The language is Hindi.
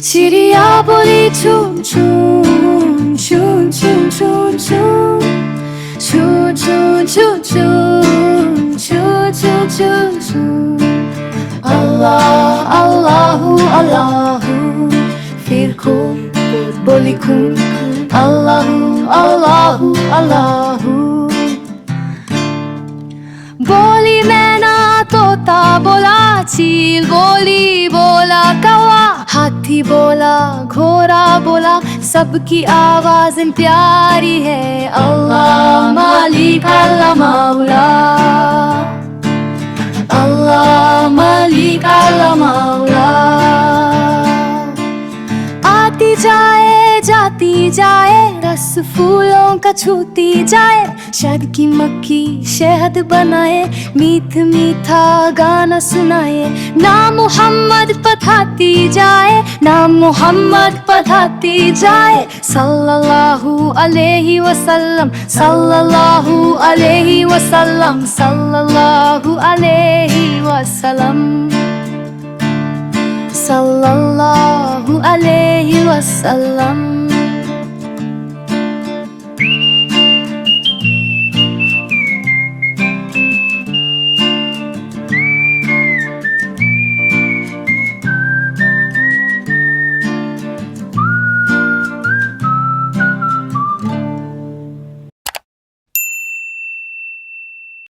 चिड़िया बोली चूं चूं चूं चूं चूं चूं चूं चूं चूं चूं चूं चूं चूं चूं अल्लाह अल्लाहू अल्लाहू फिर खूब बोली खूब अल्लाहू अल्लाहू अल्लाहू बोली मैना तोता बोला चील बोली बोला कौवा हाथी बोला घोड़ा बोला सबकी आवाज़ प्यारी है अल्लाह मालिक अल्लाह मौला अल्लाह मालिक अल्लाह मौला आती जाए जाती जाए रस फूलों का छूती जाए शहद की मक्खी शहद बनाए मीठ मीठा गाना सुनाए नाम मोहम्मद पढ़ाती जाए नाम मोहम्मद पढ़ाती जाए सल्लल्लाहु अलैहि वसल्लम सल्लल्लाहु अलैहि वसल्लम सल्लल्लाहु अलैहि वसल्लम सल्लल्लाहु अलैहि वसल्लम